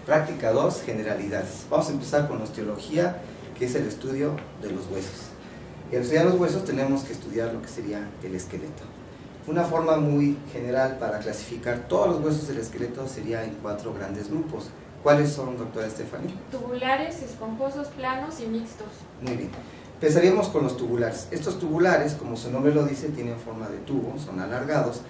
Práctica 2, generalidades. Vamos a empezar con osteología, que es el estudio de los huesos. Y al estudiar los huesos tenemos que estudiar lo que sería el esqueleto. Una forma muy general para clasificar todos los huesos del esqueleto sería en 4 grandes grupos. ¿Cuáles son, doctora Estefanía? Tubulares, esponjosos, planos y mixtos. Muy bien. Empezaríamos con los tubulares. Estos tubulares, como su nombre lo dice, tienen forma de tubo, son alargados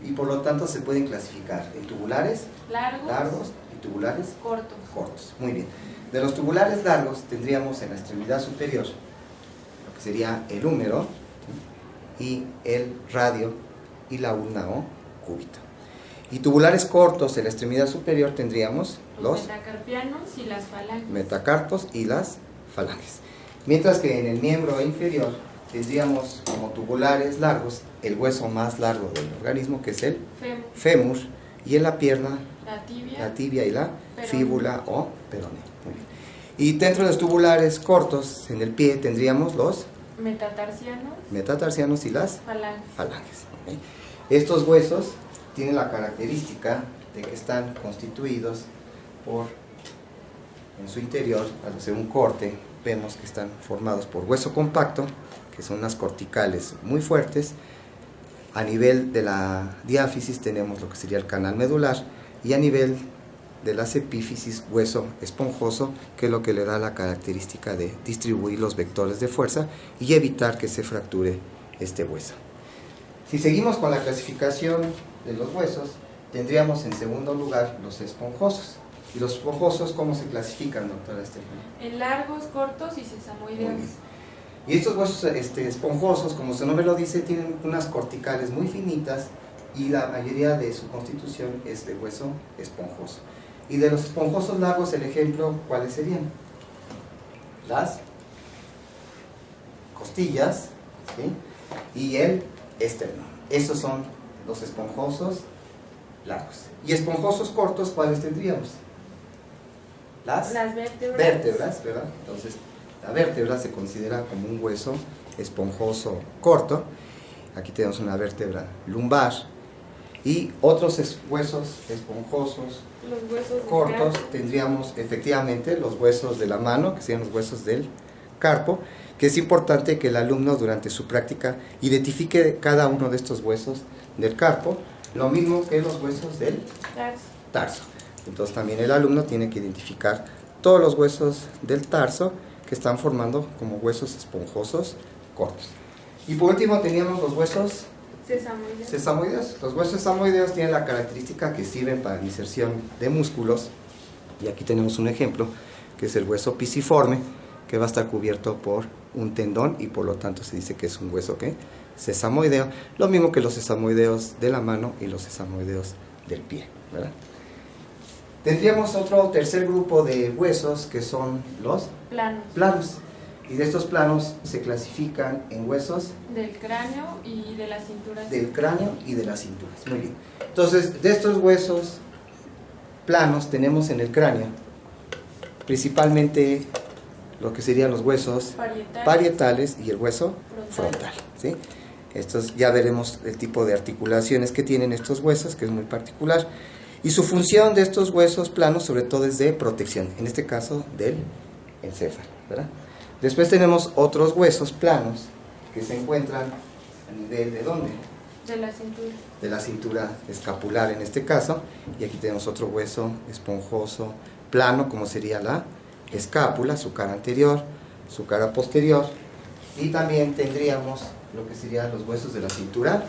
y por lo tanto se pueden clasificar en tubulares largos y tubulares cortos. Muy bien. De los tubulares largos tendríamos en la extremidad superior lo que sería el húmero y el radio y la ulna o cúbito. Y tubulares cortos en la extremidad superior tendríamos los metacarpianos y las falanges. Metacarpos y las falanges. Mientras que en el miembro inferior tendríamos como tubulares largos el hueso más largo del organismo, que es el fémur, y en la pierna la tibia y la fíbula o peroné. Muy bien. Y dentro de los tubulares cortos en el pie tendríamos los metatarsianos y las falanges. ¿Okay? Estos huesos tienen la característica de que están constituidos por, en su interior, al hacer un corte, vemos que están formados por hueso compacto, que son unas corticales muy fuertes. A nivel de la diáfisis tenemos lo que sería el canal medular, y a nivel de las epífisis, hueso esponjoso, que es lo que le da la característica de distribuir los vectores de fuerza y evitar que se fracture este hueso. Si seguimos con la clasificación de los huesos, tendríamos en segundo lugar los esponjosos. ¿Y los esponjosos cómo se clasifican, doctora Estefanía? En largos, cortos y sesamoideos. Y estos huesos esponjosos, como su nombre lo dice, tienen unas corticales muy finitas y la mayoría de su constitución es de hueso esponjoso. Y de los esponjosos largos, el ejemplo, ¿cuáles serían? Las costillas, ¿sí? Y el esterno. Esos son los esponjosos largos. Y esponjosos cortos, ¿cuáles tendríamos? Las vértebras, ¿verdad? Entonces, la vértebra se considera como un hueso esponjoso corto. Aquí tenemos una vértebra lumbar. Y otros huesos esponjosos cortos tendríamos efectivamente los huesos de la mano, que serían los huesos del carpo, que es importante que el alumno durante su práctica identifique cada uno de estos huesos del carpo, lo mismo que los huesos del tarso. Entonces también el alumno tiene que identificar todos los huesos del tarso que están formando como huesos esponjosos cortos. Y por último teníamos los huesos sesamoideos. Los huesos sesamoideos tienen la característica que sirven para la inserción de músculos, y aquí tenemos un ejemplo que es el hueso pisiforme, que va a estar cubierto por un tendón y por lo tanto se dice que es un hueso sesamoideo, lo mismo que los sesamoideos de la mano y los sesamoideos del pie, ¿verdad? Tendríamos otro tercer grupo de huesos que son los planos. Y de estos planos se clasifican en huesos del cráneo y de las cinturas. Del cráneo y de las cinturas. Muy bien. Entonces, de estos huesos planos tenemos en el cráneo principalmente lo que serían los huesos parietales y el hueso frontal, ¿sí? Estos ya veremos el tipo de articulaciones que tienen estos huesos, que es muy particular. Y su función de estos huesos planos sobre todo es de protección, en este caso del encéfalo, ¿verdad? Después tenemos otros huesos planos que se encuentran a nivel de ¿dónde? De la cintura. De la cintura escapular en este caso. Y aquí tenemos otro hueso esponjoso plano, como sería la escápula, su cara anterior, su cara posterior. Y también tendríamos lo que serían los huesos de la cintura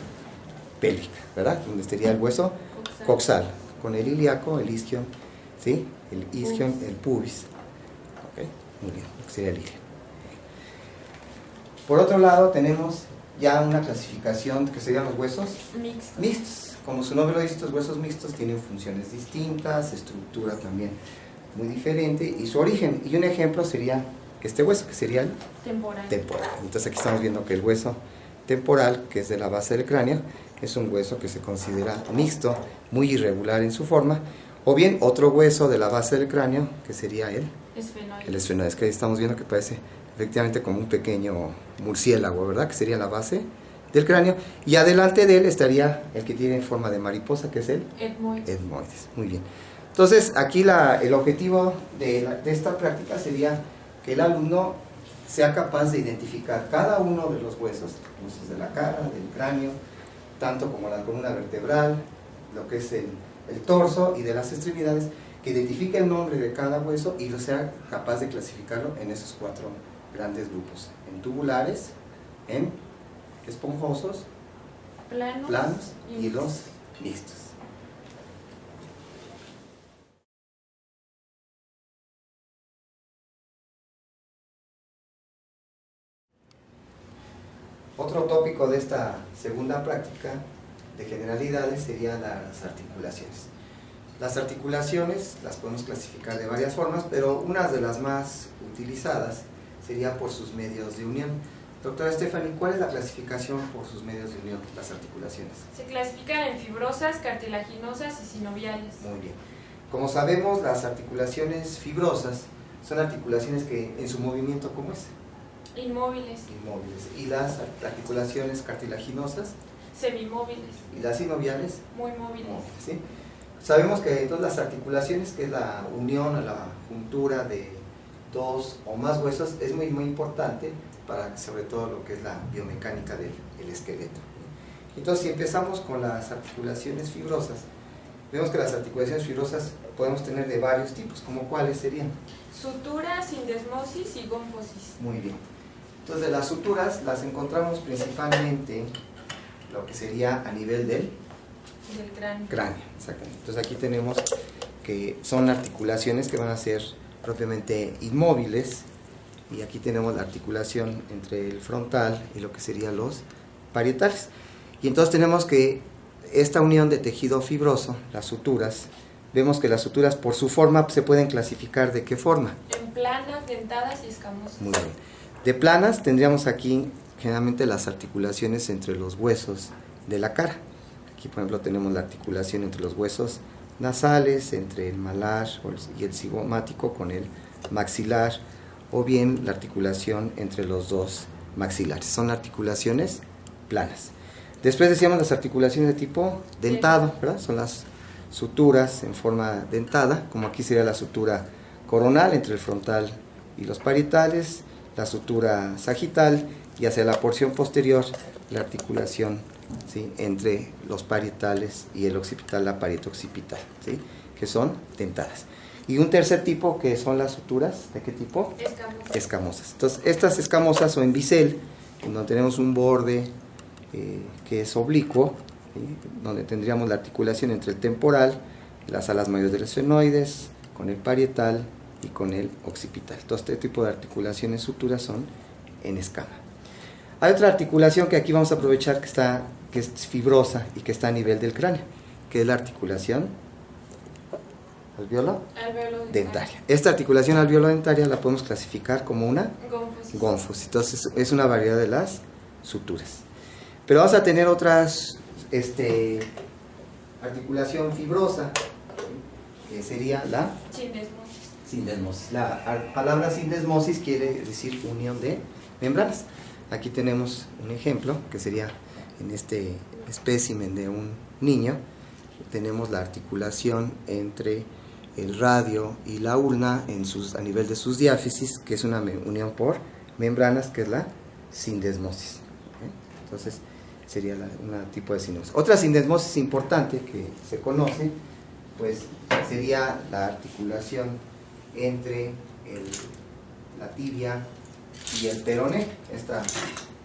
pélvica, ¿verdad? Donde estaría el hueso coxal, con el ilíaco, el isquion, ¿sí? El isquion, el pubis. ¿Okay? Muy bien, lo que sería el ilíaco. Por otro lado tenemos ya una clasificación que serían los huesos mixtos. Como su nombre lo dice, estos huesos mixtos tienen funciones distintas, estructura también muy diferente y su origen. Y un ejemplo sería este hueso, que sería el temporal. Entonces aquí estamos viendo que el hueso temporal, que es de la base del cráneo, es un hueso que se considera mixto, muy irregular en su forma. O bien otro hueso de la base del cráneo, que sería el esfenoides, que ahí estamos viendo que parece efectivamente como un pequeño murciélago, ¿verdad? Que sería la base del cráneo. Y adelante de él estaría el que tiene forma de mariposa, que es el etmoides. Muy bien. Entonces, aquí el objetivo de esta práctica sería que el alumno sea capaz de identificar cada uno de los huesos de la cara, del cráneo, tanto como la columna vertebral, lo que es el torso y de las extremidades, que identifique el nombre de cada hueso y lo sea capaz de clasificarlo en esos 4 grandes grupos, en tubulares, en esponjosos, planos y los mixtos. Otro tópico de esta segunda práctica de generalidades sería las articulaciones. Las articulaciones las podemos clasificar de varias formas, pero una de las más utilizadas sería por sus medios de unión. Doctora Stephanie, ¿cuál es la clasificación por sus medios de unión, las articulaciones? Se clasifican en fibrosas, cartilaginosas y sinoviales. Muy bien. Como sabemos, las articulaciones fibrosas son articulaciones que en su movimiento, ¿cómo es? Inmóviles. Inmóviles. ¿Y las articulaciones cartilaginosas? Semimóviles. ¿Y las sinoviales? Muy móviles. ¿Sí? Sabemos que entonces las articulaciones, que es la unión a la juntura de 2 o más huesos, es muy importante para sobre todo lo que es la biomecánica del esqueleto. Entonces, si empezamos con las articulaciones fibrosas, vemos que las articulaciones fibrosas podemos tener de varios tipos, ¿como cuáles serían? Sutura, sindesmosis y gonfosis. Muy bien. Entonces, las suturas las encontramos principalmente lo que sería a nivel del cráneo. Exactamente. Entonces, aquí tenemos que son articulaciones que van a ser propiamente inmóviles, y aquí tenemos la articulación entre el frontal y lo que serían los parietales. Y entonces tenemos que esta unión de tejido fibroso, las suturas, vemos que las suturas por su forma se pueden clasificar ¿de qué forma? En planas, dentadas y escamosas. Muy bien. De planas tendríamos aquí generalmente las articulaciones entre los huesos de la cara. Aquí por ejemplo tenemos la articulación entre los huesos nasales, entre el malar y el cigomático con el maxilar, o bien la articulación entre los 2 maxilares. Son articulaciones planas. Después decíamos las articulaciones de tipo dentado, ¿verdad? Son las suturas en forma dentada, como aquí sería la sutura coronal entre el frontal y los parietales, la sutura sagital, y hacia la porción posterior la articulación, ¿sí?, entre los parietales y el occipital, la pared occipital, ¿sí?, que son dentadas. Y un tercer tipo que son las suturas, ¿de qué tipo? Escamosas. Escamosas. Entonces, estas escamosas o en bisel, donde tenemos un borde que es oblicuo, ¿sí?, donde tendríamos la articulación entre el temporal, las alas mayores del esfenoides, con el parietal y con el occipital. Todo este tipo de articulaciones suturas son en escama. Hay otra articulación que aquí vamos a aprovechar que es fibrosa y que está a nivel del cráneo, que es la articulación alveolo-dentaria. Esta articulación alveolo-dentaria la podemos clasificar como una gonfosis. Entonces es una variedad de las suturas. Pero vamos a tener otras articulación fibrosa, que sería la sindesmosis. La palabra sindesmosis quiere decir unión de membranas. Aquí tenemos un ejemplo que sería en este espécimen de un niño. Tenemos la articulación entre el radio y la ulna a nivel de sus diáfisis, que es una unión por membranas, que es la sindesmosis. Entonces sería un tipo de sindesmosis. Otra sindesmosis importante que se conoce, pues sería la articulación entre la tibia y el peroné. Esta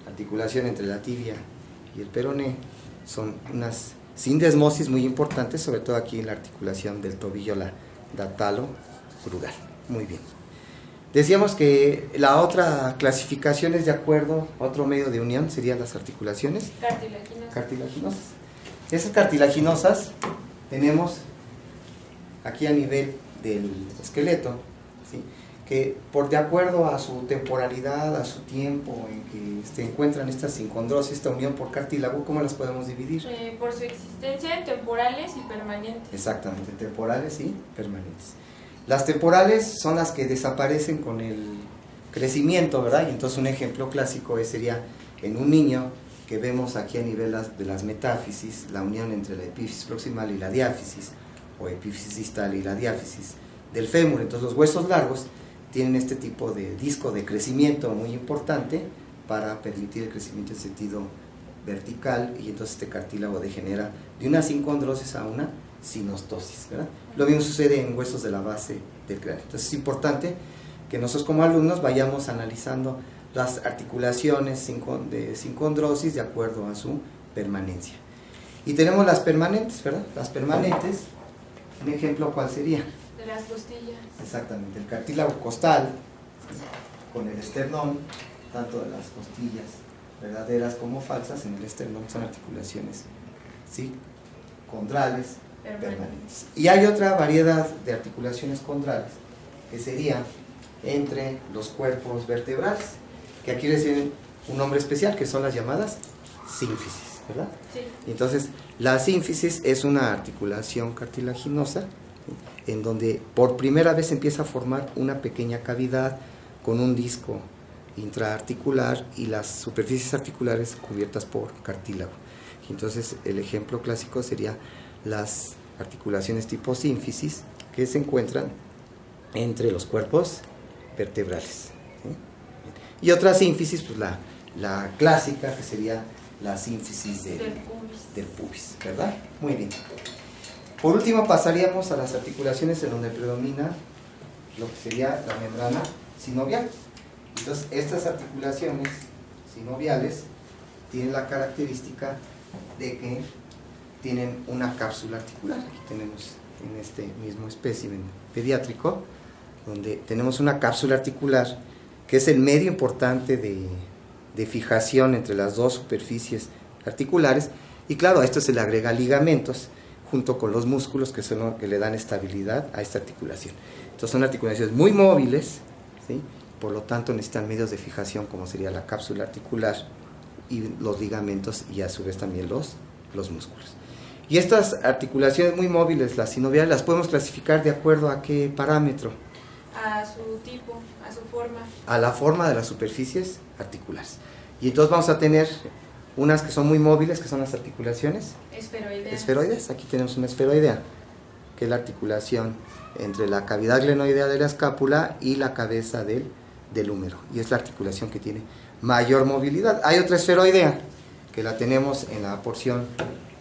articulación entre la tibia y el peroné son unas sindesmosis muy importantes, sobre todo aquí en la articulación del tobillo, la datalo-crural. Muy bien. Decíamos que la otra clasificación es de acuerdo a otro medio de unión, serían las articulaciones cartilaginosas. Esas cartilaginosas tenemos aquí a nivel del esqueleto, ¿sí?, que de acuerdo a su temporalidad, a su tiempo en que se encuentran estas sincondrosis, esta unión por cartílago, ¿cómo las podemos dividir? Por su existencia, temporales y permanentes. Exactamente, temporales y permanentes. Las temporales son las que desaparecen con el crecimiento, ¿verdad? Y entonces un ejemplo clásico sería en un niño, que vemos aquí a nivel de las metáfisis, la unión entre la epífisis proximal y la diáfisis, o epífisis distal y la diáfisis del fémur. Entonces los huesos largos tienen este tipo de disco de crecimiento muy importante para permitir el crecimiento en sentido vertical, y entonces este cartílago degenera de una sincondrosis a una sinostosis, ¿verdad? Lo mismo sucede en huesos de la base del cráneo. Entonces es importante que nosotros como alumnos vayamos analizando las articulaciones de sincondrosis de acuerdo a su permanencia. Y tenemos las permanentes, ¿verdad? Las permanentes, un ejemplo, ¿cuál sería? De las costillas. Exactamente, el cartílago costal con el esternón, tanto de las costillas verdaderas como falsas en el esternón son articulaciones, ¿sí?, condrales permanentes. Y hay otra variedad de articulaciones condrales que sería entre los cuerpos vertebrales, que aquí reciben un nombre especial, que son las llamadas sínfisis, ¿verdad? Sí. Entonces, la sínfisis es una articulación cartilaginosa, ¿sí?, en donde por primera vez empieza a formar una pequeña cavidad con un disco intraarticular y las superficies articulares cubiertas por cartílago. Entonces, el ejemplo clásico sería las articulaciones tipo sínfisis que se encuentran entre los cuerpos vertebrales, ¿sí? Y otra sínfisis, pues la clásica, que sería la sínfisis del pubis, ¿verdad? Muy bien. Por último pasaríamos a las articulaciones en donde predomina lo que sería la membrana sinovial. Entonces, estas articulaciones sinoviales tienen la característica de que tienen una cápsula articular. Aquí tenemos en este mismo espécimen pediátrico, donde tenemos una cápsula articular que es el medio importante de fijación entre las dos superficies articulares, y claro, a esto se le agrega ligamentos junto con los músculos, que son los que le dan estabilidad a esta articulación. Entonces son articulaciones muy móviles, ¿sí?, por lo tanto necesitan medios de fijación como sería la cápsula articular y los ligamentos, y a su vez también los músculos. Y estas articulaciones muy móviles, las sinoviales, las podemos clasificar de acuerdo a qué parámetro. A su tipo, a su forma. A la forma de las superficies articulares. Y entonces vamos a tener unas que son muy móviles, que son las articulaciones esferoides. Aquí tenemos una esferoidea, que es la articulación entre la cavidad glenoidea de la escápula y la cabeza del húmero, y es la articulación que tiene mayor movilidad. Hay otra esferoidea que la tenemos en la porción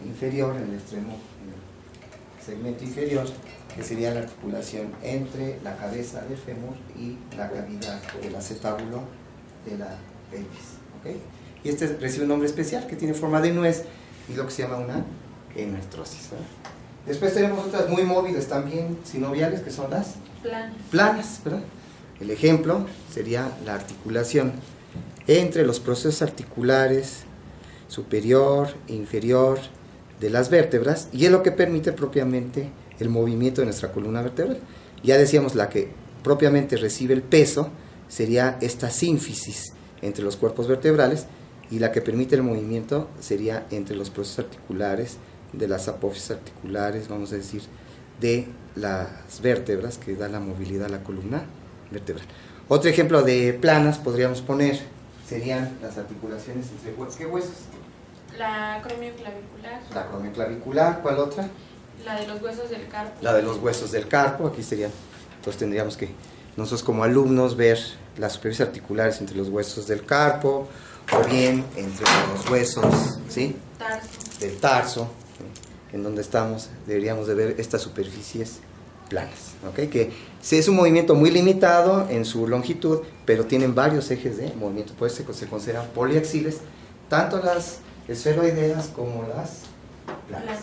inferior, en el extremo, en el segmento inferior, que sería la articulación entre la cabeza del fémur y la cavidad del acetábulo de la pelvis, ¿okay? Y este recibe un nombre especial que tiene forma de nuez y lo que se llama una enartrosis, ¿verdad? Después tenemos otras muy móviles también sinoviales, que son las planas, ¿verdad? El ejemplo sería la articulación entre los procesos articulares superior e inferior de las vértebras, y es lo que permite propiamente el movimiento de nuestra columna vertebral. Ya decíamos, la que propiamente recibe el peso sería esta sínfisis entre los cuerpos vertebrales, y la que permite el movimiento sería entre los procesos articulares de las apófisis articulares, vamos a decir, de las vértebras, que da la movilidad a la columna vertebral. Otro ejemplo de planas podríamos poner serían las articulaciones entre ¿qué huesos? La acromioclavicular. La acromioclavicular, ¿cuál otra? La de los huesos del carpo. La de los huesos del carpo, aquí serían. Entonces tendríamos que nosotros como alumnos ver las superficies articulares entre los huesos del carpo, o bien entre los huesos, ¿sí?, del tarso, ¿sí?, en donde estamos, deberíamos de ver estas superficies planas, ¿ok? Que es un movimiento muy limitado en su longitud, pero tienen varios ejes de movimiento, por eso se consideran poliaxiles, tanto las esferoideas como las planas.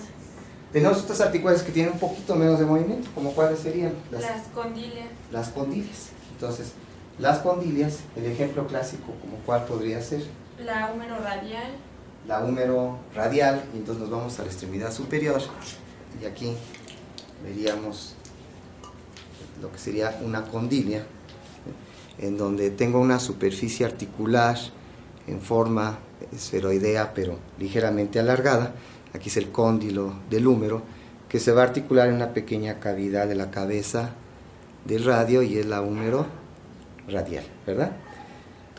Tenemos estas articulaciones que tienen un poquito menos de movimiento, ¿como cuáles serían? Las condilias. Las condilias. Entonces, las condilias, el ejemplo clásico, ¿como cuál podría ser? La húmero radial. La húmero radial, y entonces nos vamos a la extremidad superior, y aquí veríamos lo que sería una condilia, en donde tengo una superficie articular en forma esferoidea, pero ligeramente alargada. Aquí es el cóndilo del húmero, que se va a articular en una pequeña cavidad de la cabeza del radio, y es la húmero radial, ¿verdad?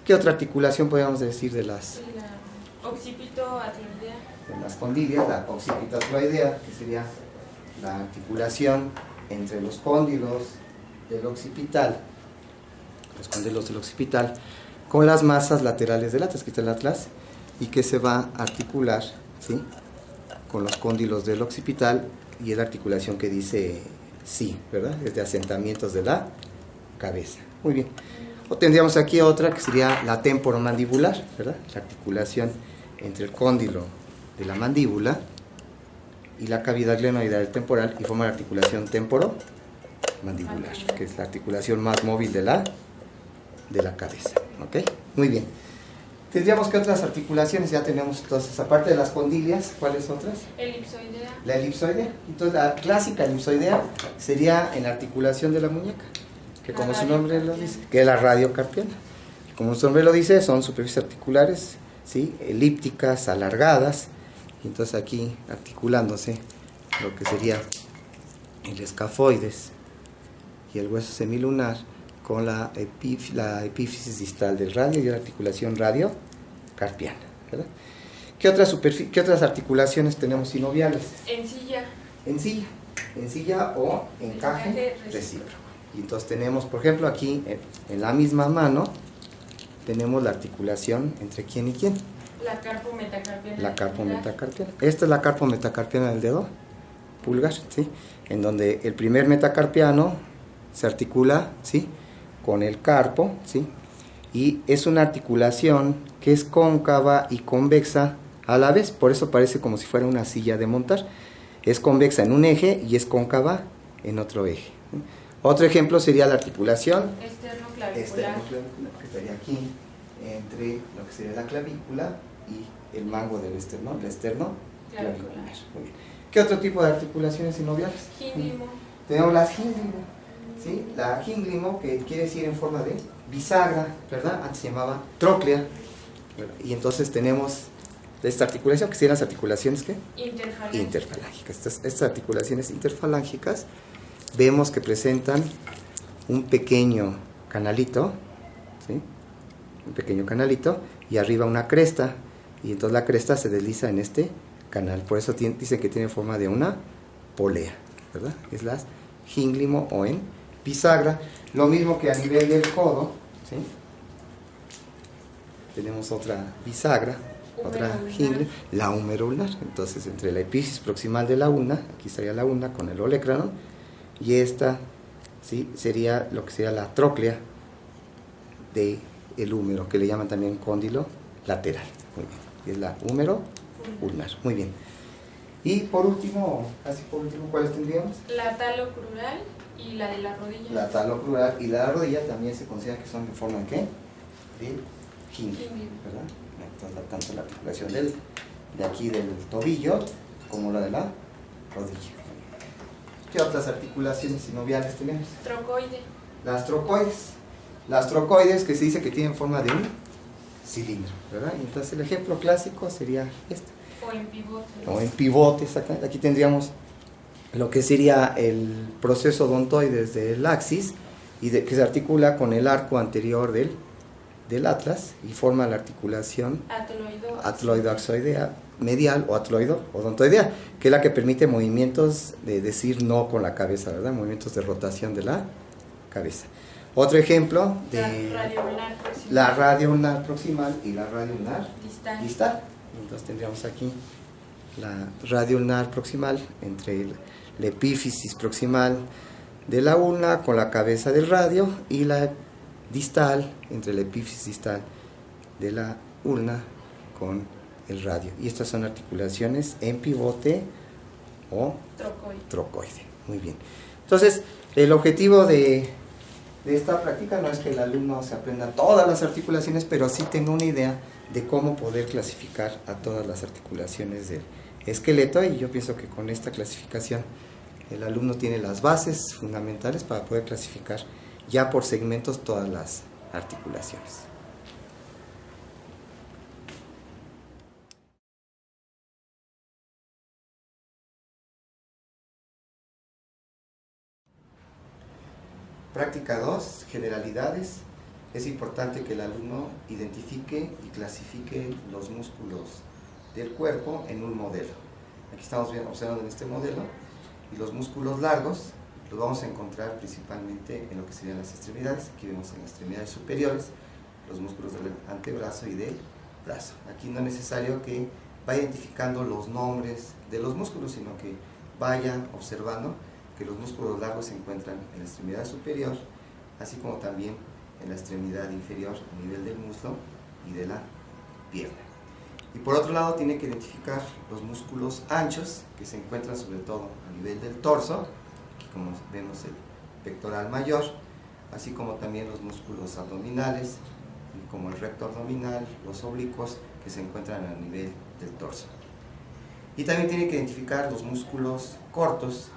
¿Qué otra articulación podríamos decir de las? La occipito-atloidea. De las condilias, la occipito-atloidea, que sería la articulación entre los cóndilos del occipital, con las masas laterales del atlas, que está el atlas, y que se va a articular, ¿sí?, con los cóndilos del occipital, y es la articulación que dice sí, ¿verdad? Es de asentamientos de la cabeza. Muy bien. O tendríamos aquí otra que sería la temporomandibular, ¿verdad? La articulación entre el cóndilo de la mandíbula y la cavidad glenoidal del temporal, y forma la articulación temporomandibular, que es la articulación más móvil de la cabeza. ¿Ok? Muy bien. Tendríamos que otras articulaciones, ya tenemos entonces, aparte de las condilias, ¿cuáles otras? Elipsoidea. La elipsoidea. Entonces la clásica elipsoidea sería en la articulación de la muñeca, que como su nombre lo dice, que es la radiocarpiana. Como su nombre lo dice, son superficies articulares, ¿sí?, elípticas, alargadas, y entonces aquí articulándose lo que sería el escafoides y el hueso semilunar con la epífisis distal del radio y la articulación radiocarpiana, ¿verdad? ¿Qué otras articulaciones tenemos sinoviales? Encilla o encaje recíproco. Y entonces tenemos, por ejemplo, aquí en la misma mano tenemos la articulación entre quién y quién. La carpometacarpiana. La carpometacarpiana. Esta es la carpometacarpiana del dedo pulgar, ¿sí?, en donde el primer metacarpiano se articula, ¿sí?, con el carpo, ¿sí?, y es una articulación que es cóncava y convexa a la vez, por eso parece como si fuera una silla de montar. Es convexa en un eje y es cóncava en otro eje. Otro ejemplo sería la articulación externo-clavicular, que estaría aquí entre lo que sería la clavícula y el mango del esternón, el externo-clavicular. Muy bien. ¿Qué otro tipo de articulaciones sinoviales? Gínglimo. Tenemos las gínglimo, ¿sí? La gínglimo, que quiere decir en forma de bisagra, ¿verdad? Antes se llamaba tróclea, y entonces tenemos esta articulación, que serían las articulaciones, ¿qué? Interfalángicas. Estas articulaciones interfalángicas vemos que presentan un pequeño canalito, ¿sí?, un pequeño canalito, y arriba una cresta, y entonces la cresta se desliza en este canal, por eso dicen que tiene forma de una polea, ¿verdad? Es la gínglimo o en bisagra. Lo mismo que a nivel del codo, ¿sí?, tenemos otra bisagra, otra gínglimo, la humeroulnar. Entonces entre la epífisis proximal de la ulna, aquí estaría la ulna con el olecranon, y esta, ¿sí?, sería lo que sería la tróclea del húmero, que le llaman también cóndilo lateral. Muy bien, es la húmero ulnar. Muy bien. Y por último, casi por último, ¿cuáles tendríamos? La talocrural y la de la rodilla. La talocrural y la de la rodilla también se considera que son en forma de ¿qué? De gínglimo, ¿verdad? Entonces, tanto la articulación de aquí del tobillo como la de la rodilla. ¿Qué otras articulaciones sinoviales tenemos? Trocoide. Las trocoides, que se dice que tienen forma de un cilindro, ¿verdad? Y entonces el ejemplo clásico sería este. O en pivote, exactamente. Aquí tendríamos lo que sería el proceso odontoides del axis, y que se articula con el arco anterior del atlas y forma la articulación atloidoaxoidea medial o atloido-odontoidea, que es la que permite movimientos de decir no con la cabeza, ¿verdad? Movimientos de rotación de la cabeza. Otro ejemplo de la radioulnar proximal y la radioulnar distal. Entonces tendríamos aquí la radioulnar proximal entre la epífisis proximal de la ulna con la cabeza del radio, y la distal entre la epífisis distal de la ulna con el radio. Y estas son articulaciones en pivote o trocoide. Muy bien. Entonces, el objetivo de esta práctica no es que el alumno se aprenda todas las articulaciones, pero sí tenga una idea de cómo poder clasificar a todas las articulaciones del esqueleto, y yo pienso que con esta clasificación el alumno tiene las bases fundamentales para poder clasificar ya por segmentos todas las articulaciones. Práctica 2, generalidades. Es importante que el alumno identifique y clasifique los músculos del cuerpo en un modelo. Aquí estamos observando en este modelo Y los músculos largos los vamos a encontrar principalmente en lo que serían las extremidades. Aquí vemos en las extremidades superiores los músculos del antebrazo y del brazo. Aquí no es necesario que vaya identificando los nombres de los músculos, sino que vaya observando que los músculos largos se encuentran en la extremidad superior, así como también en la extremidad inferior a nivel del muslo y de la pierna. Y por otro lado tiene que identificar los músculos anchos que se encuentran sobre todo a nivel del torso, aquí como vemos el pectoral mayor, así como también los músculos abdominales, como el recto abdominal, los oblicuos que se encuentran a nivel del torso. Y también tiene que identificar los músculos cortos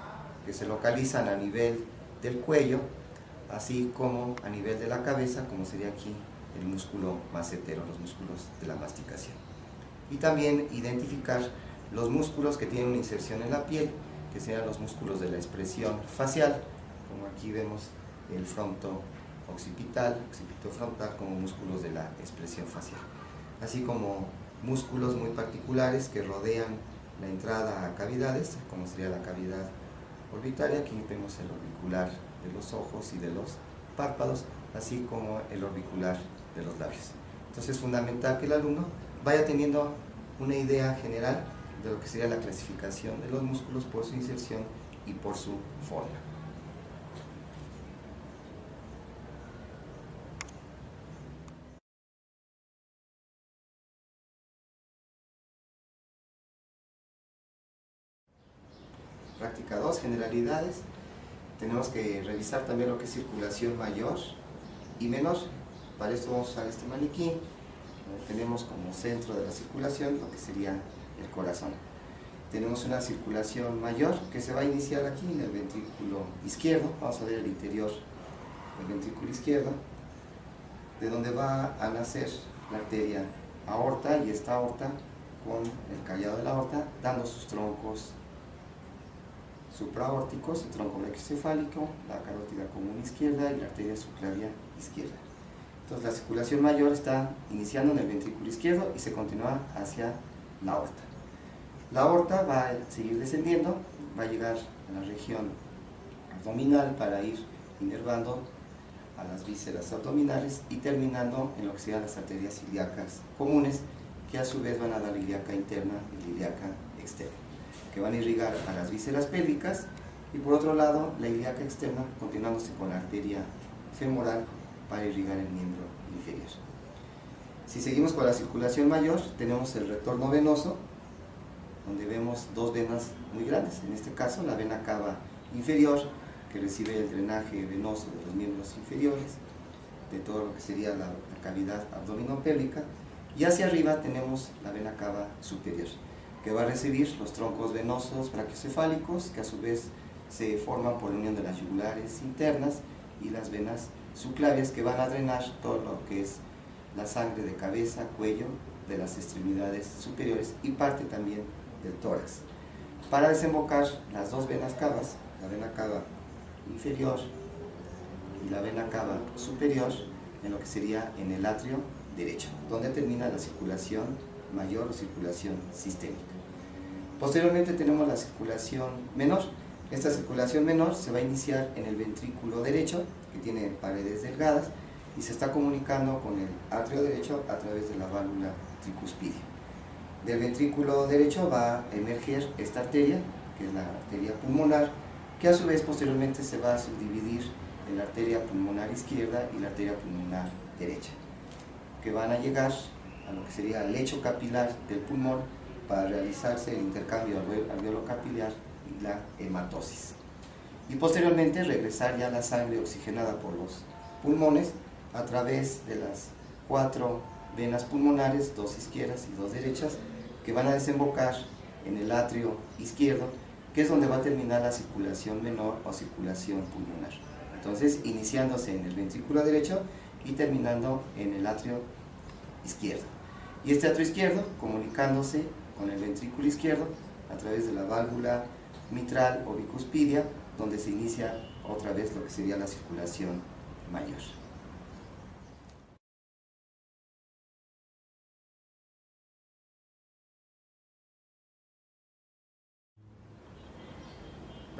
que se localizan a nivel del cuello, así como a nivel de la cabeza, como sería aquí el músculo macetero, los músculos de la masticación. Y también identificar los músculos que tienen una inserción en la piel, que serían los músculos de la expresión facial, como aquí vemos el fronto occipital, occipitofrontal, como músculos de la expresión facial, así como músculos muy particulares que rodean la entrada a cavidades, como sería la cavidad orbitaria. Aquí vemos el orbicular de los ojos y de los párpados, así como el orbicular de los labios. Entonces es fundamental que el alumno vaya teniendo una idea general de lo que sería la clasificación de los músculos por su inserción y por su forma. Práctica 2, generalidades. Tenemos que revisar también lo que es circulación mayor y menor. Para esto vamos a usar este maniquí. Tenemos como centro de la circulación lo que sería el corazón. Tenemos una circulación mayor que se va a iniciar aquí en el ventrículo izquierdo. Vamos a ver el interior del ventrículo izquierdo, de donde va a nacer la arteria aorta, y esta aorta con el callado de la aorta dando sus troncos supraórticos, el tronco brachiocefálico, la carótida común izquierda y la arteria subclavia izquierda. Entonces la circulación mayor está iniciando en el ventrículo izquierdo y se continúa hacia la aorta. La aorta va a seguir descendiendo, va a llegar a la región abdominal para ir inervando a las vísceras abdominales y terminando en lo que serían las arterias ilíacas comunes, que a su vez van a dar ilíaca interna y ilíaca externa, que van a irrigar a las vísceras pélvicas, y por otro lado la ilíaca externa continuándose con la arteria femoral para irrigar el miembro inferior. Si seguimos con la circulación mayor, tenemos el retorno venoso, donde vemos dos venas muy grandes, en este caso la vena cava inferior, que recibe el drenaje venoso de los miembros inferiores, de todo lo que sería la cavidad abdominopélvica, y hacia arriba tenemos la vena cava superior, que va a recibir los troncos venosos brachiocefálicos, que a su vez se forman por la unión de las yugulares internas y las venas subclavias, que van a drenar todo lo que es la sangre de cabeza, cuello, de las extremidades superiores y parte también del tórax, para desembocar las dos venas cavas, la vena cava inferior y la vena cava superior, en lo que sería en el atrio derecho, donde termina la circulación mayor o circulación sistémica. Posteriormente tenemos la circulación menor. Esta circulación menor se va a iniciar en el ventrículo derecho, que tiene paredes delgadas, y se está comunicando con el atrio derecho a través de la válvula tricuspidia. Del ventrículo derecho va a emerger esta arteria, que es la arteria pulmonar, que a su vez posteriormente se va a subdividir en la arteria pulmonar izquierda y la arteria pulmonar derecha, que van a llegar a lo que sería el lecho capilar del pulmón para realizarse el intercambio alveolo-capilar y la hematosis. Y posteriormente regresar ya la sangre oxigenada por los pulmones a través de las 4 venas pulmonares, 2 izquierdas y 2 derechas, que van a desembocar en el atrio izquierdo, que es donde va a terminar la circulación menor o circulación pulmonar. Entonces, iniciándose en el ventrículo derecho y terminando en el atrio izquierdo. Y este atrio izquierdo comunicándose con el ventrículo izquierdo a través de la válvula mitral o bicuspidia, donde se inicia otra vez lo que sería la circulación mayor.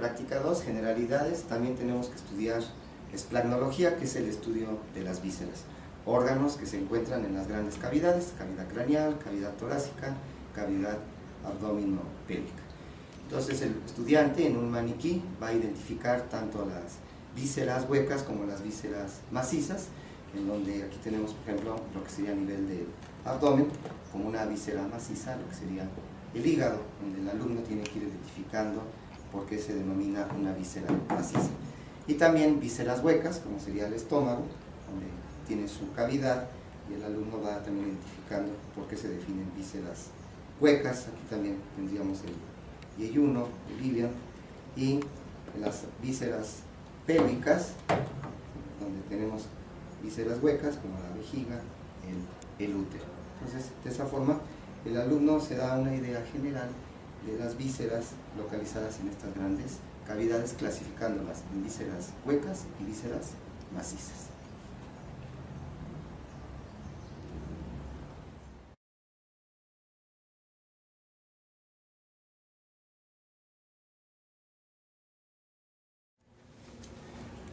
Práctica 2, generalidades. También tenemos que estudiar esplancnología, que es el estudio de las vísceras. Órganos que se encuentran en las grandes cavidades, cavidad craneal, cavidad torácica, cavidad abdominopélvica. Entonces el estudiante en un maniquí va a identificar tanto las vísceras huecas como las vísceras macizas, en donde aquí tenemos, por ejemplo, lo que sería a nivel del abdomen, como una víscera maciza, lo que sería el hígado, donde el alumno tiene que ir identificando por qué se denomina una víscera maciza. Y también vísceras huecas, como sería el estómago, donde tiene su cavidad, y el alumno va también identificando por qué se definen vísceras huecas. Aquí también tendríamos el yeyuno, el ilion, y las vísceras pélvicas, donde tenemos vísceras huecas como la vejiga, el útero. Entonces, de esa forma, el alumno se da una idea general de las vísceras localizadas en estas grandes cavidades, clasificándolas en vísceras huecas y vísceras macizas.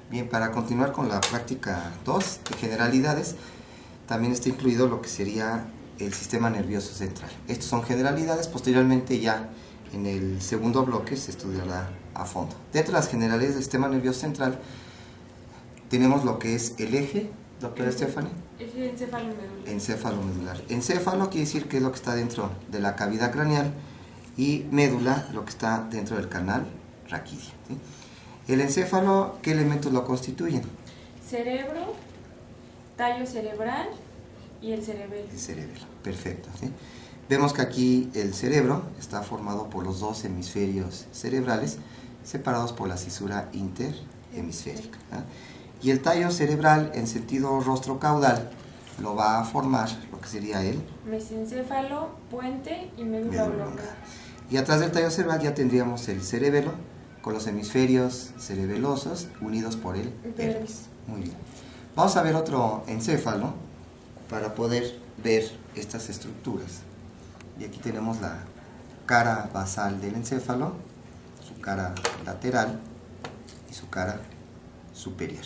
Bien, para continuar con la práctica 2 de generalidades, también está incluido lo que sería el sistema nervioso central. Estos son generalidades, posteriormente ya en el segundo bloque se estudiará a fondo. Dentro de las generalidades del sistema nervioso central tenemos lo que es el eje, doctora Stephanie. Eje encéfalo-medular. Encéfalo-medular. Encéfalo quiere decir que es lo que está dentro de la cavidad craneal, y médula lo que está dentro del canal raquídeo, ¿sí? El encéfalo, ¿qué elementos lo constituyen? Cerebro, tallo cerebral y el cerebelo. El cerebelo, perfecto, ¿sí? Vemos que aquí el cerebro está formado por los dos hemisferios cerebrales separados por la cisura interhemisférica, ¿no? Y el tallo cerebral en sentido rostro-caudal lo va a formar lo que sería el mesencéfalo, puente y médula oblongada. Y atrás del tallo cerebral ya tendríamos el cerebelo con los hemisferios cerebelosos unidos por el pelvis. Muy bien. Vamos a ver otro encéfalo para poder ver estas estructuras. Y aquí tenemos la cara basal del encéfalo, su cara lateral y su cara superior.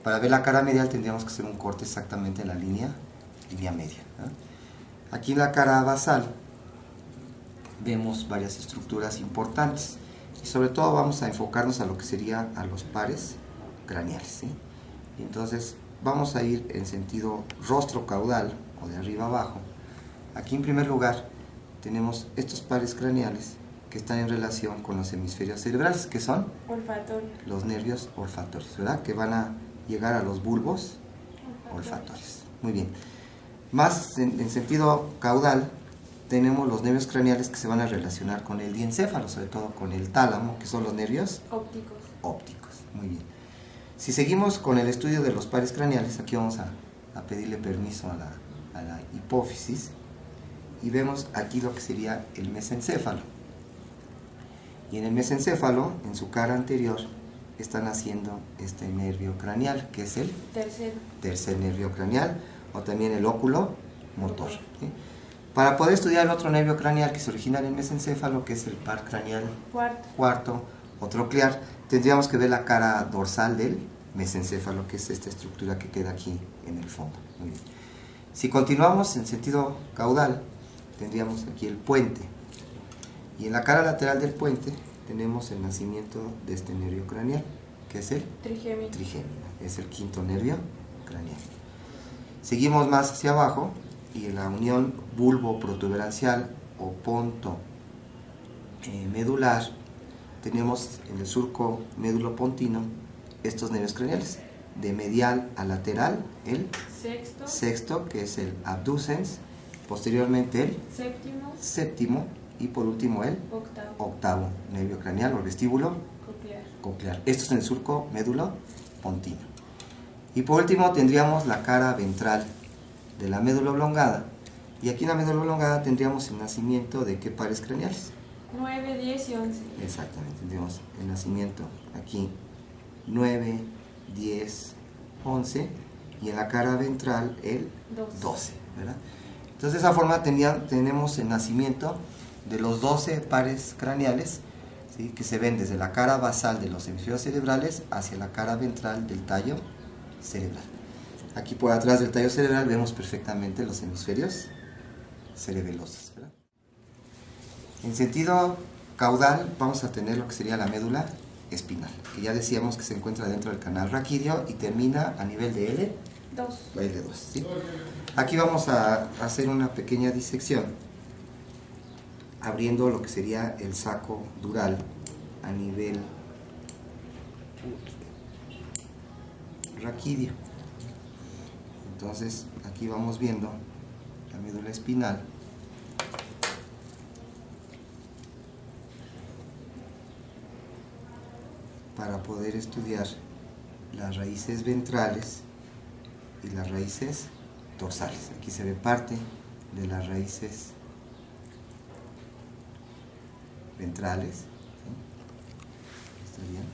Para ver la cara medial tendríamos que hacer un corte exactamente en la línea media, ¿no? Aquí en la cara basal vemos varias estructuras importantes y sobre todo vamos a enfocarnos a lo que sería a los pares craneales, ¿sí? Y entonces vamos a ir en sentido rostro-caudal o de arriba abajo. Aquí en primer lugar tenemos estos pares craneales que están en relación con los hemisferios cerebrales, que son olfatorios, los nervios olfatorios, ¿verdad? Que van a llegar a los bulbos olfatorios. Muy bien. Más en sentido caudal tenemos los nervios craneales que se van a relacionar con el diencéfalo, sobre todo con el tálamo, que son los nervios ópticos. Ópticos. Muy bien. Si seguimos con el estudio de los pares craneales, aquí vamos a pedirle permiso a la hipófisis y vemos aquí lo que sería el mesencéfalo. Y en el mesencéfalo, en su cara anterior, están haciendo este nervio craneal, que es el tercer nervio craneal, o también el óculo motor, ¿sí? Para poder estudiar el otro nervio craneal que se origina en el mesencéfalo, que es el par craneal cuarto o troclear, tendríamos que ver la cara dorsal del mesencéfalo, que es esta estructura que queda aquí en el fondo. Muy bien. Si continuamos en sentido caudal, tendríamos aquí el puente. Y en la cara lateral del puente tenemos el nacimiento de este nervio craneal, que es el trigémino. Es el quinto nervio craneal. Seguimos más hacia abajo y en la unión bulbo-protuberancial o ponto medular tenemos en el surco médulo-pontino estos nervios craneales. De medial a lateral el sexto, que es el abducens, posteriormente el séptimo y por último el octavo nervio craneal o vestíbulo coclear. Esto es en el surco médulo-pontino. Y por último tendríamos la cara ventral de la médula oblongada. Y aquí en la médula oblongada tendríamos el nacimiento de ¿qué pares craneales? 9, 10 y 11. Exactamente, tendríamos el nacimiento aquí 9, 10, 11 y en la cara ventral el 12, ¿verdad? Entonces de esa forma tenemos el nacimiento de los 12 pares craneales ¿sí? Que se ven desde la cara basal de los hemisferios cerebrales hacia la cara ventral del tallo cerebral. Aquí por atrás del tallo cerebral vemos perfectamente los hemisferios cerebelosos, ¿verdad? En sentido caudal vamos a tener lo que sería la médula espinal, que ya decíamos que se encuentra dentro del canal raquídeo y termina a nivel de L2, ¿sí? Aquí vamos a hacer una pequeña disección abriendo lo que sería el saco dural a nivel raquídeo. Entonces aquí vamos viendo la médula espinal. Para poder estudiar las raíces ventrales y las raíces dorsales. Aquí se ve parte de las raíces ventrales, ¿sí? Estarían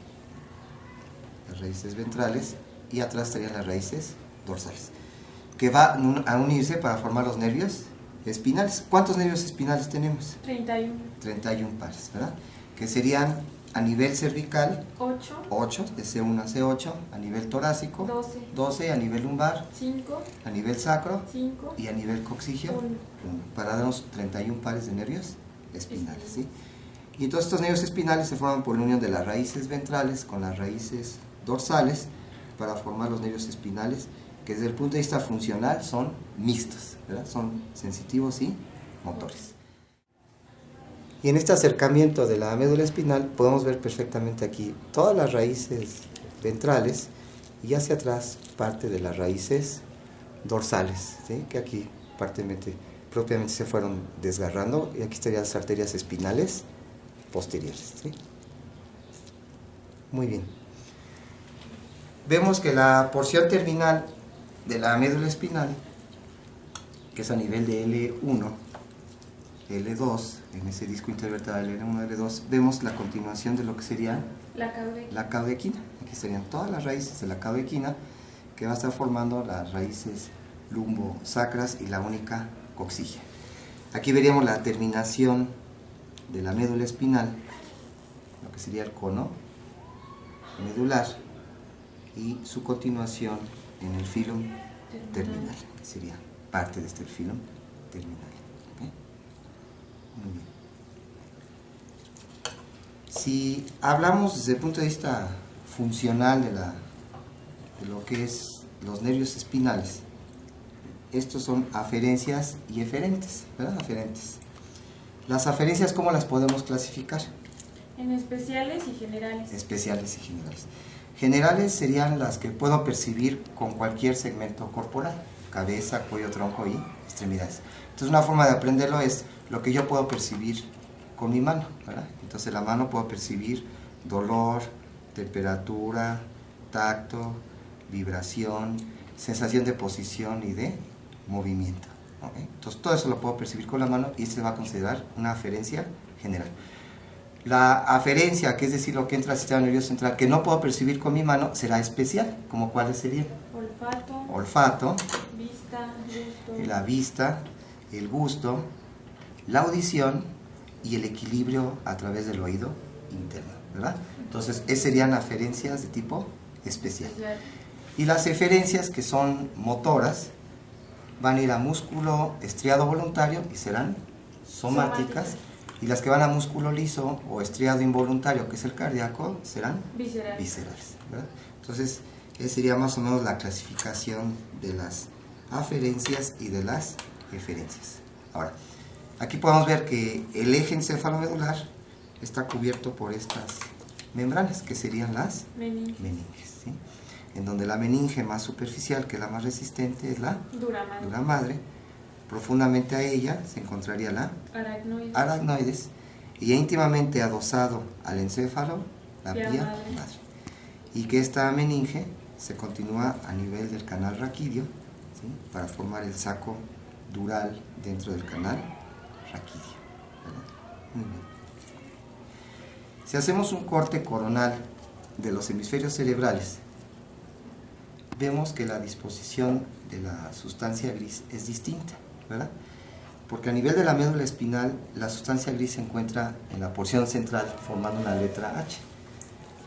las raíces ventrales y atrás estarían las raíces dorsales, que va a unirse para formar los nervios espinales. ¿Cuántos nervios espinales tenemos? 31. 31 pares, ¿verdad? Que serían a nivel cervical 8, de C1 a C8, a nivel torácico 12, a nivel lumbar 5, a nivel sacro 5 y a nivel coxigio 1, para darnos 31 pares de nervios espinales, ¿sí? Y todos estos nervios espinales se forman por la unión de las raíces ventrales con las raíces dorsales para formar los nervios espinales, que desde el punto de vista funcional son mixtos, ¿verdad? Son sensitivos y motores. Y en este acercamiento de la médula espinal podemos ver perfectamente aquí todas las raíces ventrales y hacia atrás parte de las raíces dorsales, ¿sí? Que aquí propiamente se fueron desgarrando, y aquí estarían las arterias espinales posteriores, ¿sí? Muy bien. Vemos que la porción terminal de la médula espinal, que es a nivel de L1, L2, en ese disco intervertebral L1, L2, vemos la continuación de lo que sería la caudequina. Aquí serían todas las raíces de la caudequina, que va a estar formando las raíces lumbosacras y la única coxigia. Aquí veríamos la terminación de la médula espinal, lo que sería el cono medular, y su continuación en el filum terminal, que sería parte de este filum terminal. ¿Okay? Muy bien. Si hablamos desde el punto de vista funcional de lo que es los nervios espinales, estos son aferencias y eferentes, ¿verdad? Aferentes. Las aferencias, ¿cómo las podemos clasificar? En especiales y generales. Especiales y generales. Generales serían las que puedo percibir con cualquier segmento corporal: cabeza, cuello, tronco y extremidades. Entonces una forma de aprenderlo es lo que yo puedo percibir con mi mano, ¿verdad? Entonces la mano puedo percibir dolor, temperatura, tacto, vibración, sensación de posición y de movimiento, ¿okay? Entonces todo eso lo puedo percibir con la mano y se va a considerar una aferencia general. La aferencia, que es decir, lo que entra al sistema nervioso central, que no puedo percibir con mi mano, será especial. ¿Como cuáles serían? Olfato, vista, gusto. La vista, el gusto, la audición y el equilibrio a través del oído interno, ¿verdad? Entonces, esas serían aferencias de tipo especial. Y las eferencias, que son motoras, van a ir a músculo estriado voluntario y serán somáticas. Y las que van a músculo liso o estriado involuntario, que es el cardíaco, serán viscerales, ¿verdad? Entonces, esa sería más o menos la clasificación de las aferencias y de las eferencias. Ahora, aquí podemos ver que el eje encefalomedular está cubierto por estas membranas, que serían las meninges, ¿sí? En donde la meninge más superficial, que es la más resistente, es la dura madre. Profundamente a ella se encontraría la aracnoides, y íntimamente adosado al encéfalo, la vía madre. Y que esta meninge se continúa a nivel del canal raquídeo, ¿sí? Para formar el saco dural dentro del canal raquídeo, ¿verdad? Muy bien. Si hacemos un corte coronal de los hemisferios cerebrales, vemos que la disposición de la sustancia gris es distinta, ¿verdad? porque a nivel de la médula espinal la sustancia gris se encuentra en la porción central formando una letra H,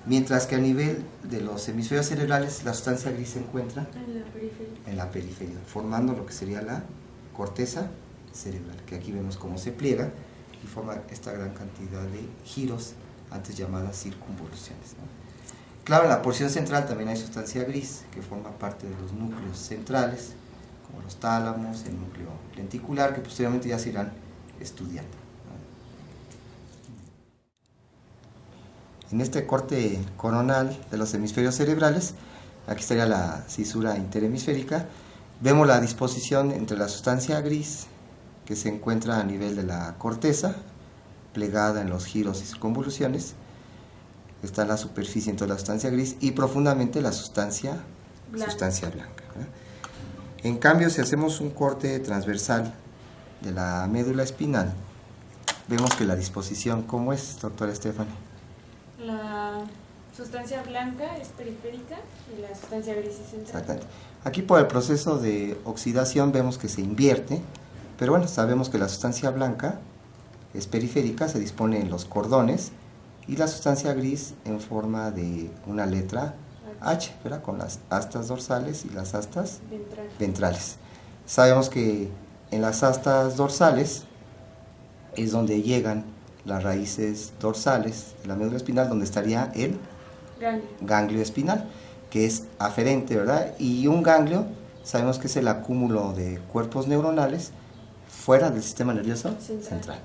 mientras que a nivel de los hemisferios cerebrales la sustancia gris se encuentra en la periferia, formando lo que sería la corteza cerebral, que aquí vemos cómo se pliega y forma esta gran cantidad de giros, antes llamadas circunvoluciones, ¿no? Claro, en la porción central también hay sustancia gris, que forma parte de los núcleos centrales, como los tálamos, el núcleo lenticular, que posteriormente ya se irán estudiando, ¿no? En este corte coronal de los hemisferios cerebrales, aquí estaría la cisura interhemisférica, vemos la disposición entre la sustancia gris, que se encuentra a nivel de la corteza, plegada en los giros y circunvoluciones, está en la superficie entonces la sustancia gris, y profundamente la sustancia blanca, ¿verdad? En cambio, si hacemos un corte transversal de la médula espinal, vemos que la disposición, ¿cómo es, doctora Stephanie? La sustancia blanca es periférica y la sustancia gris es central. Exactamente. Aquí por el proceso de oxidación vemos que se invierte, pero bueno, sabemos que la sustancia blanca es periférica, se dispone en los cordones, y la sustancia gris en forma de una letra H, ¿verdad? Con las astas dorsales y las astas ventrales. Sabemos que en las astas dorsales es donde llegan las raíces dorsales de la médula espinal, donde estaría el ganglio espinal, que es aferente, ¿verdad? Y un ganglio sabemos que es el acúmulo de cuerpos neuronales fuera del sistema nervioso central,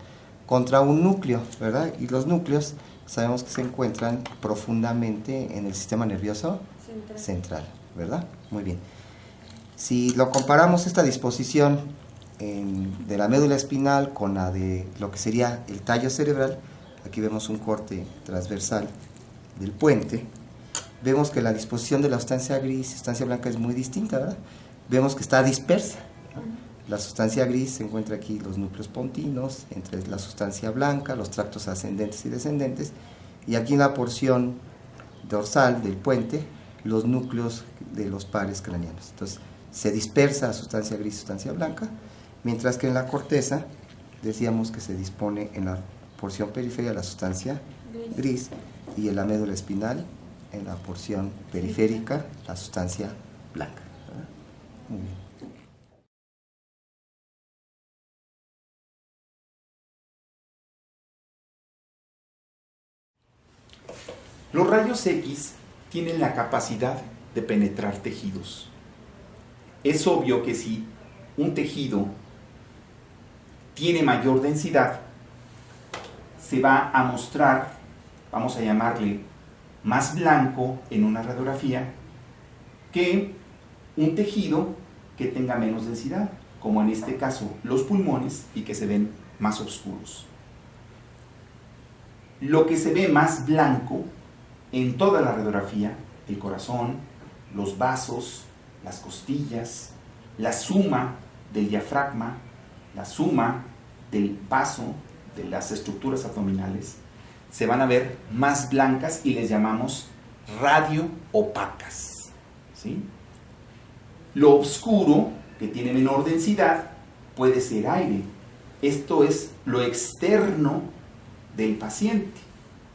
contra un núcleo, ¿verdad? Y los núcleos sabemos que se encuentran profundamente en el sistema nervioso central, ¿verdad? Muy bien. Si lo comparamos esta disposición de la médula espinal con la de lo que sería el tallo cerebral, aquí vemos un corte transversal del puente, vemos que la disposición de la sustancia gris y sustancia blanca es muy distinta, ¿verdad? Vemos que está dispersa. La sustancia gris se encuentra aquí los núcleos pontinos, entre la sustancia blanca, los tractos ascendentes y descendentes, y aquí en la porción dorsal del puente, los núcleos de los pares craneanos. Entonces, se dispersa la sustancia gris y sustancia blanca, mientras que en la corteza, decíamos que se dispone en la porción periférica la sustancia gris, y en la médula espinal, en la porción periférica, la sustancia blanca, ¿verdad? Muy bien. Los rayos X tienen la capacidad de penetrar tejidos. Es obvio que si un tejido tiene mayor densidad, se va a mostrar, vamos a llamarle, más blanco en una radiografía que un tejido que tenga menos densidad, como en este caso los pulmones, y que se ven más oscuros. Lo que se ve más blanco en toda la radiografía, el corazón, los vasos, las costillas, la suma del diafragma, la suma del vaso, de las estructuras abdominales, se van a ver más blancas y les llamamos radioopacas, ¿sí? Lo oscuro, que tiene menor densidad, puede ser aire. Esto es lo externo del paciente.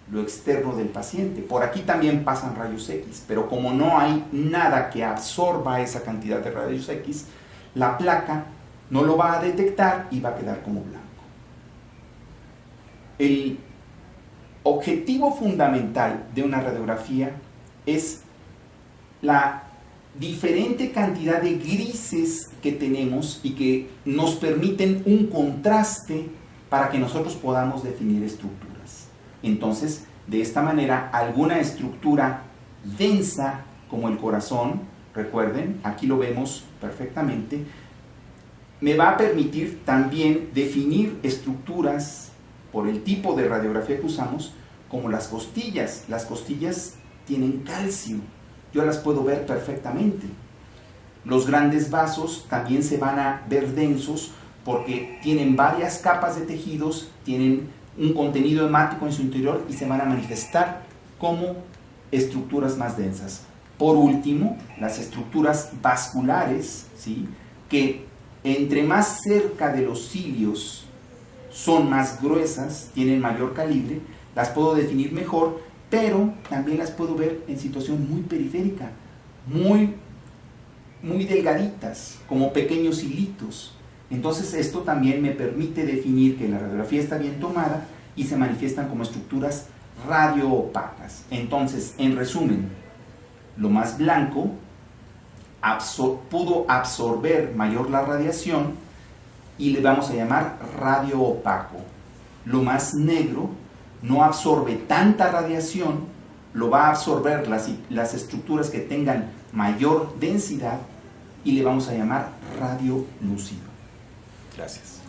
Lo externo del paciente. Por aquí también pasan rayos X, pero como no hay nada que absorba esa cantidad de rayos X, la placa no lo va a detectar y va a quedar como blanco. El objetivo fundamental de una radiografía es la diferente cantidad de grises que tenemos y que nos permiten un contraste para que nosotros podamos definir estructuras. Entonces, de esta manera, alguna estructura densa como el corazón, recuerden, aquí lo vemos perfectamente, me va a permitir también definir estructuras por el tipo de radiografía que usamos, como las costillas. Las costillas tienen calcio, yo las puedo ver perfectamente. Los grandes vasos también se van a ver densos porque tienen varias capas de tejidos, tienen un contenido hemático en su interior y se van a manifestar como estructuras más densas. Por último, las estructuras vasculares, ¿sí?, que entre más cerca de los cilios son más gruesas, tienen mayor calibre, las puedo definir mejor, pero también las puedo ver en situación muy periférica, muy delgaditas, como pequeños hilitos. Entonces esto también me permite definir que la radiografía está bien tomada y se manifiestan como estructuras radioopacas. Entonces, en resumen, lo más blanco pudo absorber mayor la radiación y le vamos a llamar radioopaco. Lo más negro no absorbe tanta radiación, lo va a absorber las estructuras que tengan mayor densidad y le vamos a llamar radiolúcido. Gracias.